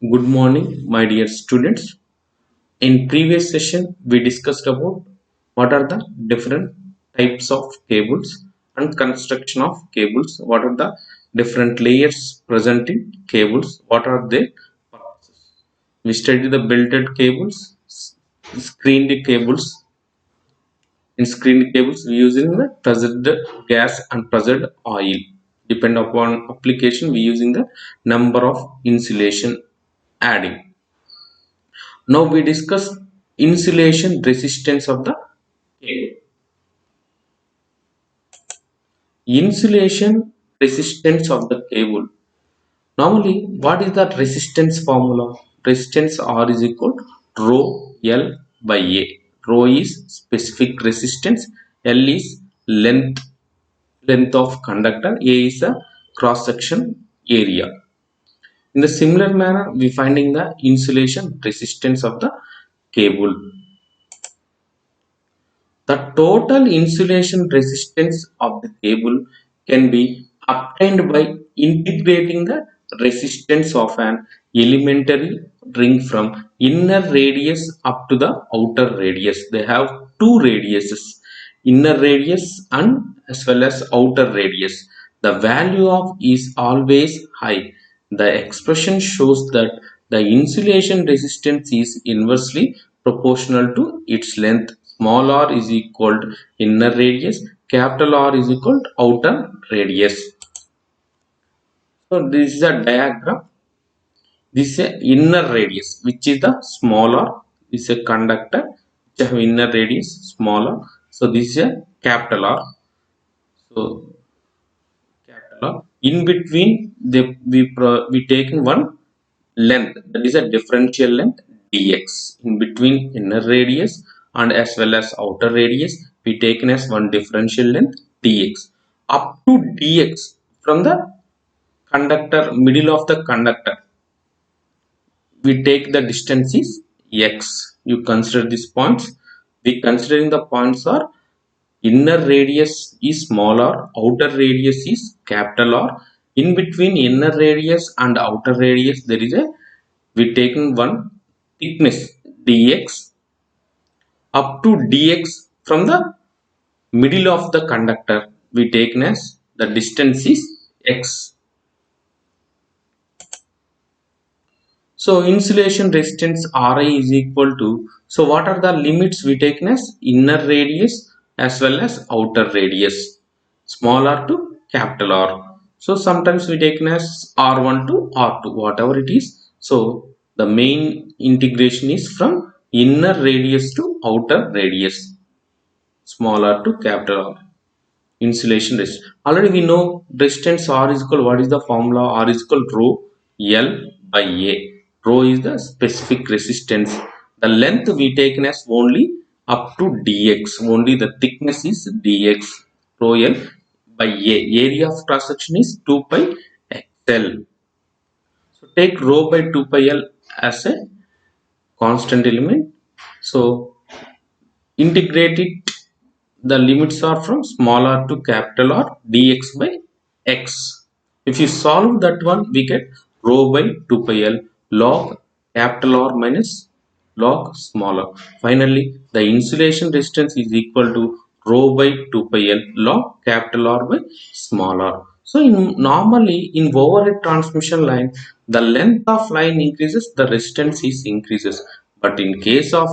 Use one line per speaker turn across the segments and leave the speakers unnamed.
Good morning, my dear students. In previous session, we discussed about what are the different types of cables and construction of cables. What are the different layers present in cables? What are their purposes? We studied the belted cables, screened cables. In screened cables, we using the pressured gas and pressured oil. Depend upon application, we using the number of insulation adding. Now we discuss insulation resistance of the cable. Insulation resistance of the cable. Normally, what is the resistance formula? Resistance R is equal to rho L by A. Rho is specific resistance, L is length of conductor, A is the cross section area. In the similar manner, we finding the insulation resistance of the cable. The total insulation resistance of the cable can be obtained by integrating the resistance of an elementary ring from inner radius up to the outer radius. They have two radiuses, inner radius and as well as outer radius. The value of is always high. The expression shows that the insulation resistance is inversely proportional to its length. Small r is equal to inner radius, capital R is equal to outer radius. So this is a diagram. This is a inner radius, which is the smaller. This is a conductor which have inner radius smaller. So this is a capital R. So capital R. In between, we taking one length, that is a differential length dx. In between inner radius and as well as outer radius, we taken as one differential length dx. Up to dx from the conductor, middle of the conductor, we take the distance is x. You consider these points. We considering the points are inner radius is smaller, outer radius is capital R. In between inner radius and outer radius, there is a we taking one thickness dx. Up to dx from the middle of the conductor, we taken as the distance is x. So insulation resistance Ri is equal to, so what are the limits we taken as inner radius as well as outer radius, small r to capital R. So sometimes we taken as R1 to R2, whatever it is. So the main integration is from inner radius to outer radius, small r to capital R. Insulation resistance. Already we know resistance R is equal, what is the formula? R is equal rho L by A. Rho is the specific resistance. The length we taken as only up to dx. Only the thickness is dx. Rho L by A. Area of cross section is 2 pi XL. So take rho by 2 pi L as a constant element. So integrate it, the limits are from small r to capital R dx by x. If you solve that one, we get rho by 2 pi L log capital R minus log small r. Finally, the insulation resistance is equal to rho by 2 pi L log capital R by small r. So normally in overhead transmission line, the length of line increases, the resistance is increases. But in case of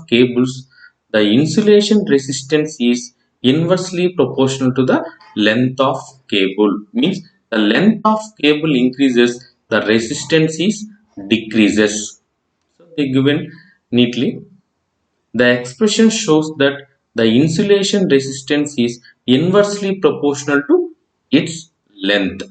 cables, the insulation resistance is inversely proportional to the length of cable. Means the length of cable increases, the resistance is decreases. So they given neatly. The expression shows that the insulation resistance is inversely proportional to its length.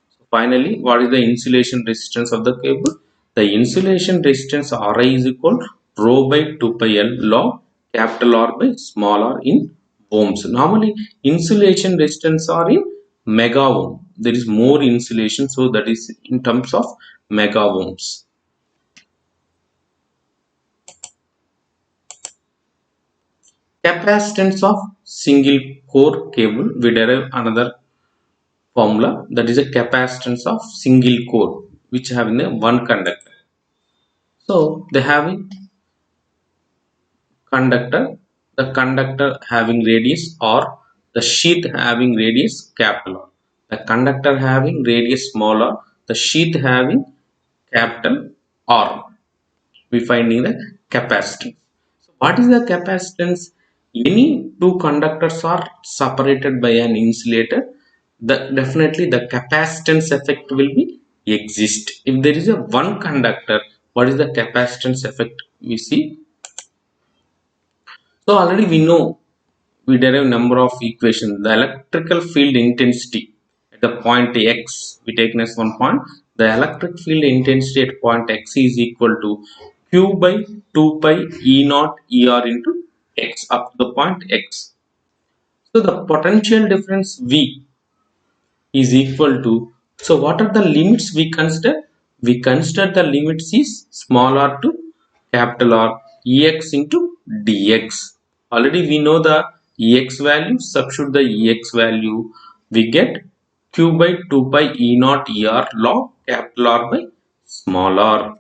So finally, what is the insulation resistance of the cable? The insulation resistance Ri is equal to rho by 2 pi L log capital R by small r in ohms. Normally, insulation resistance are in mega ohm. There is more insulation, so that is in terms of mega ohms. Capacitance of single core cable, we derive another formula, that is a capacitance of single core. which having a one conductor. So they having conductor, the conductor having radius or the sheath having radius capital R. The conductor having radius small r, the sheath having capital R. We finding the capacitance. So what is the capacitance? Any two conductors are separated by an insulator, the definitely the capacitance effect will be exist. If there is a one conductor, what is the capacitance effect? We see. So already we know, we derive number of equations. The electrical field intensity at the point x, we take as one point. The electric field intensity at point x is equal to q by 2 pi e naught er into x up to the point x. So the potential difference V is equal to, so what are the limits we consider? We consider the limits is small r to capital R ex into dx. Already we know the ex value, substitute the ex value, we get q by 2 pi e naught er log capital R by small r.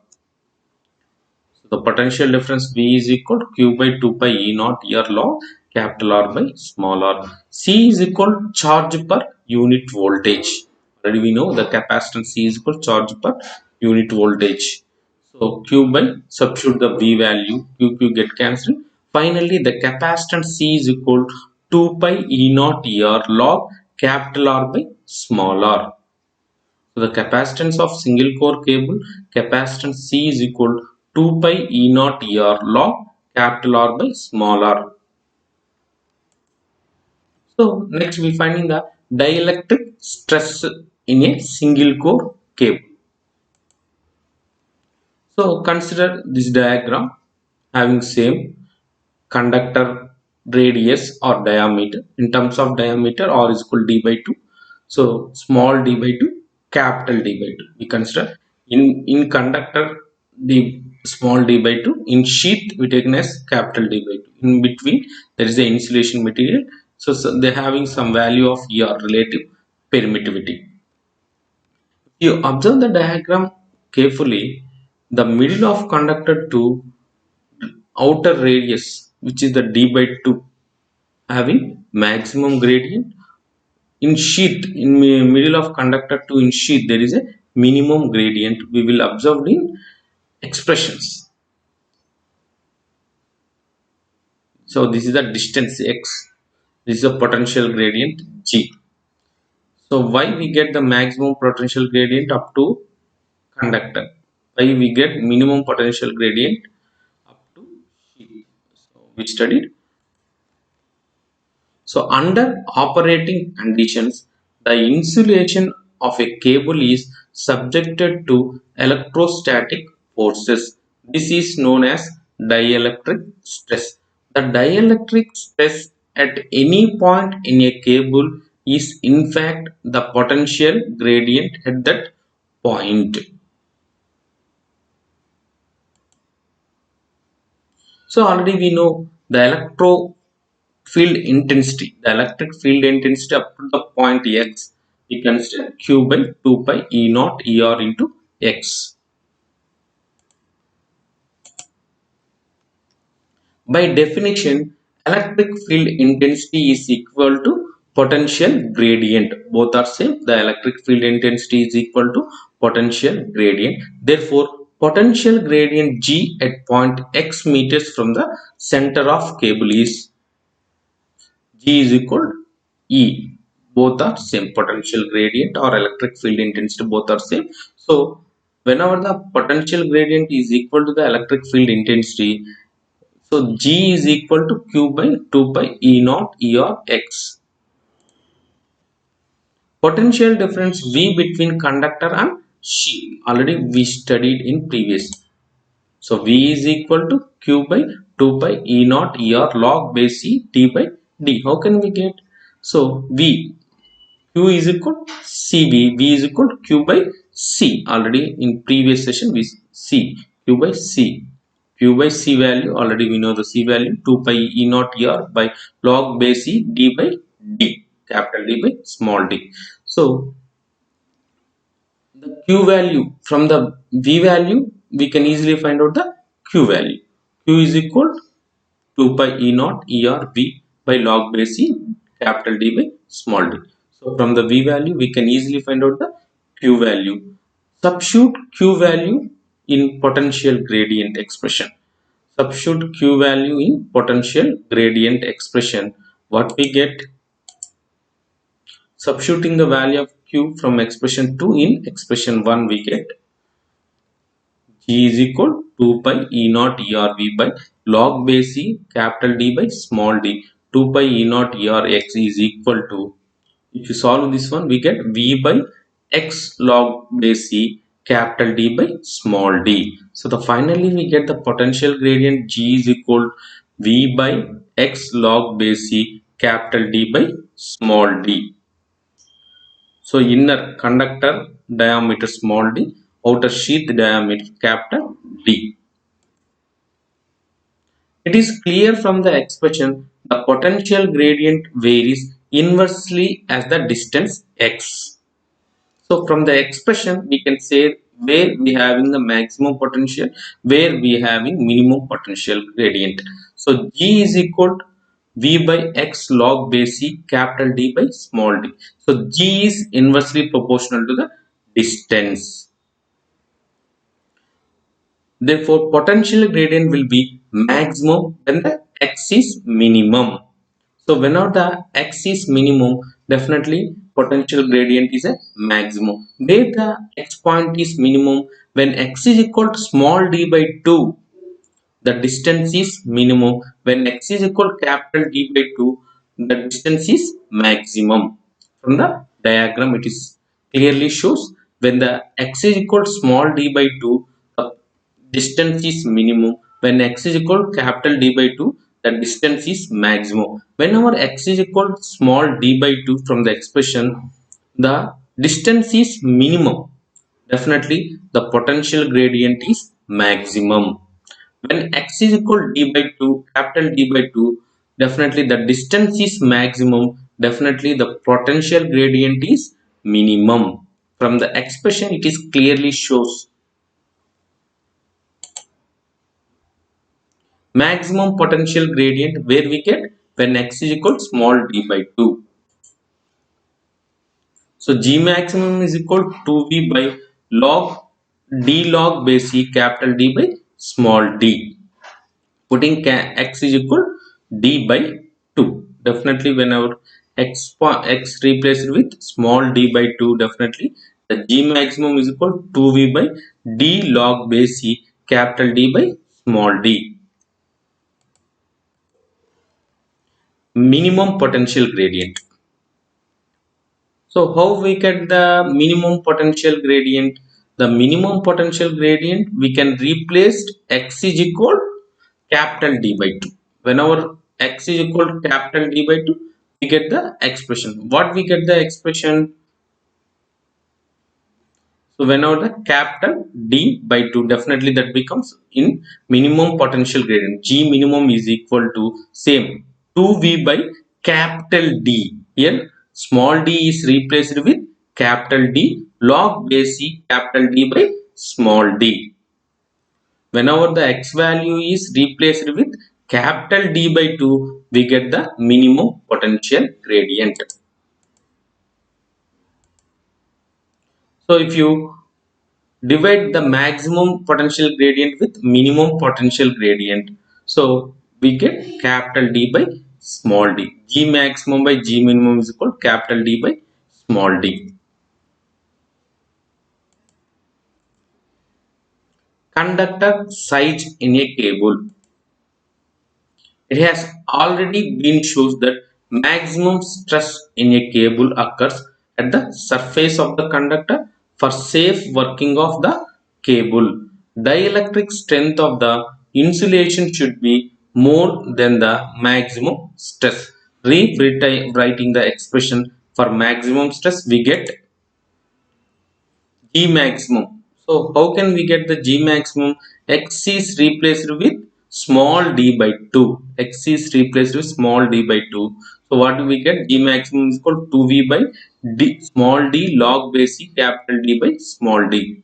So the potential difference V is equal to Q by 2 pi E naught R log capital R by small r. C is equal to charge per unit voltage. Already we know the capacitance C is equal to charge per unit voltage. So Q by, substitute the V value, Q get cancelled. Finally, the capacitance C is equal to 2 pi E naught R log capital R by small r. So the capacitance of single core cable, capacitance C is equal to 2 pi E naught ER log capital R by small r. So next we finding the dielectric stress in a single core cable. So consider this diagram having same conductor radius or diameter. In terms of diameter, R is equal to d by 2. So small d by 2, capital D by 2. We consider in conductor the small d by 2. In sheath we take as capital D by 2. In between there is the insulation material. So they having some value of ER, relative permittivity. If you observe the diagram carefully, the middle of conductor to outer radius, which is the d by 2, having maximum gradient. In sheath, in middle of conductor to in sheath, there is a minimum gradient. We will observe in expressions. So this is the distance x, this is a potential gradient g. So why we get the maximum potential gradient up to conductor, why we get minimum potential gradient up to sheath? So we studied. So under operating conditions, the insulation of a cable is subjected to electrostatic forces. This is known as dielectric stress. The dielectric stress at any point in a cable is in fact the potential gradient at that point. So already we know the field intensity, the electric field intensity up to the point x, we consider q by 2 pi E naught ER into x. By definition, electric field intensity is equal to potential gradient. Both are same. The electric field intensity is equal to potential gradient. Therefore, potential gradient G at point x meters from the center of cable is G is equal to E. Both are same. Potential gradient or electric field intensity, both are same. So whenever the potential gradient is equal to the electric field intensity, so G is equal to Q by 2 pi E naught ER X. Potential difference V between conductor and sheath, already we studied in previous. So V is equal to Q by 2 pi E naught ER log base C D by D. How can we get? So V, Q is equal to CV, V is equal to Q by C. Already in previous session we see Q by C. Q by C value, already we know the C value, 2 pi E naught ER by log base C D by D, capital D by small d. So the q value from the v value, we can easily find out the q value. Q is equal 2 pi e naught er v by log base e capital D by small d. So from the v value we can easily find out the q value. Substitute q value in potential gradient expression. Substitute q value in potential gradient expression. What we get? Substituting the value of q from expression 2 in expression 1, we get G is equal 2 pi E naught ERV by log base E capital D by small d. 2 pi E naught ERX is equal to, if you solve this one, we get V by X log base E capital D by small d. So the finally we get the potential gradient G is equal V by X log base E capital D by small d. So inner conductor diameter small d, outer sheath diameter capital D. It is clear from the expression the potential gradient varies inversely as the distance x. So from the expression we can say where we having the maximum potential, where we having minimum potential gradient. So G is equal to V by X log base E capital D by small d. So G is inversely proportional to the distance. Therefore, potential gradient will be maximum when the x is minimum. So whenever the x is minimum, definitely potential gradient is a maximum. Where the x point is minimum, when x is equal to small d by 2, the distance is minimum. When x is equal to capital D by 2, the distance is maximum. From the diagram, it is clearly shows when the x is equal to small d by 2, the distance is minimum. When x is equal to capital D by 2, the distance is maximum. Whenever x is equal to small d by 2 from the expression, the distance is minimum. Definitely, the potential gradient is maximum. When x is equal to d by 2, capital D by 2, definitely the distance is maximum. Definitely the potential gradient is minimum. From the expression, it is clearly shows maximum potential gradient where we get when x is equal to small d by 2. So G maximum is equal to 2v by log d log base E capital D by small d. Putting x is equal d by 2. Definitely whenever x replaced with small d by 2, definitely the G maximum is equal to 2v by d log base E capital D by small d. Minimum potential gradient. So how we get the minimum potential gradient? The minimum potential gradient we can replace x is equal capital D by 2. Whenever x is equal to capital D by 2, we get the expression. What we get the expression? So whenever the capital D by 2, definitely that becomes in minimum potential gradient. G minimum is equal to same 2V by capital D. Here small d is replaced with capital D log base E capital D by small d. Whenever the x value is replaced with capital D by 2, we get the minimum potential gradient. So if you divide the maximum potential gradient with minimum potential gradient, so we get capital D by small d. G maximum by G minimum is equal to capital D by small d. Conductor size in a cable. It has already been shown that maximum stress in a cable occurs at the surface of the conductor for safe working of the cable. Dielectric strength of the insulation should be more than the maximum stress. Rewriting the expression for maximum stress, we get G maximum. So how can we get the G maximum? X is replaced with small d by 2. X is replaced with small d by 2. So what do we get? G maximum is equal to 2V by d small d log base C capital D by small d.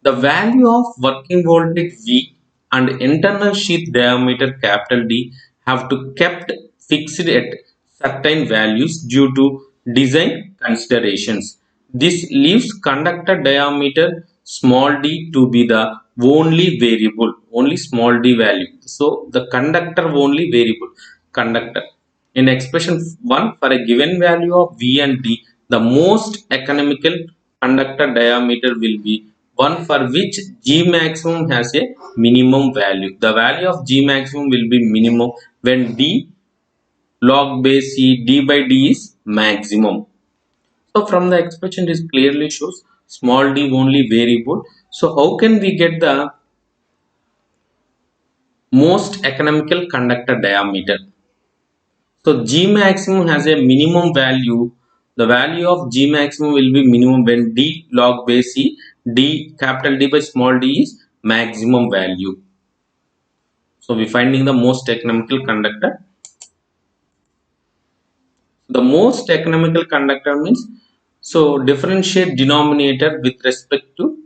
The value of working voltage V and internal sheath diameter capital D have to kept fixed at certain values due to design considerations. This leaves conductor diameter small d to be the only variable, only small d value. So the conductor only variable, conductor. In expression 1, for a given value of V and D, the most economical conductor diameter will be one for which G maximum has a minimum value. The value of G maximum will be minimum when D log base C D by D is maximum. So from the expression this clearly shows small d only variable. So how can we get the most economical conductor diameter? So G maximum has a minimum value. The value of G maximum will be minimum when D log base C, D capital D by small d is maximum value. So we finding the most economical conductor. The most economical conductor means, so differentiate denominator with respect to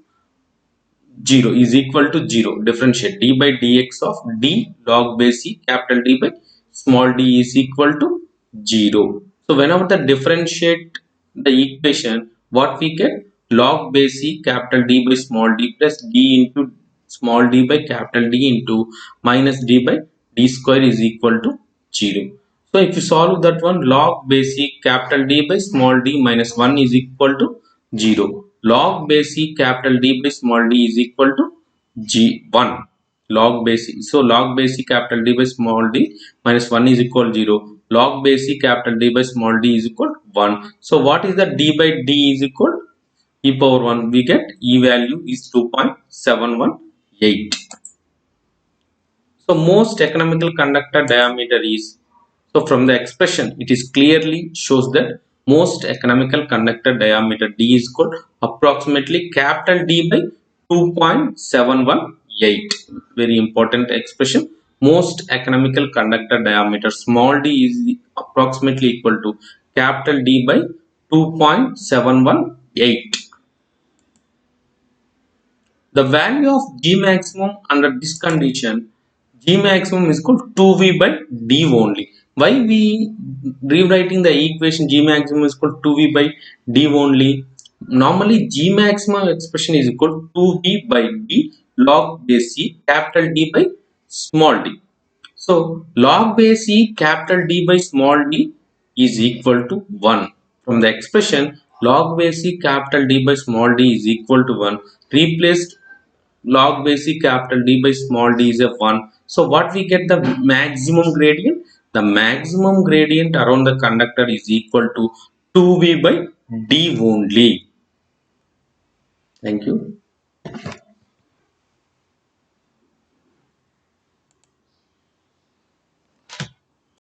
0 is equal to 0. Differentiate d by dx of d log base C capital D by small d is equal to 0. So whenever the differentiate the equation, what we get? Log base C capital D by small d plus d into small d by capital D into minus d by d square is equal to 0. So if you solve that one, log base C capital D by small d minus 1 is equal to 0. Log base C capital D by small d is equal to G1. Log base C. So log base C capital D by small d minus 1 is equal to 0. Log base C capital D by small d is equal to 1. So what is the d by d is equal? E power 1. We get E value is 2.718. So most economical conductor diameter is, so from the expression it is clearly shows that most economical conductor diameter D is equal approximately capital D by 2.718. Very important expression. Most economical conductor diameter small d is approximately equal to capital D by 2.718. The value of G maximum under this condition, G maximum is equal to 2V by D only. Why we rewriting the equation G maximum is equal to 2V by D only? Normally G maximum expression is equal to 2V by D log base C capital D by small d. So log base C capital D by small d is equal to 1. From the expression log base C capital D by small d is equal to 1, replaced log base C capital D by small d is a 1. So what we get the maximum gradient? The maximum gradient around the conductor is equal to 2V by D only. Thank you.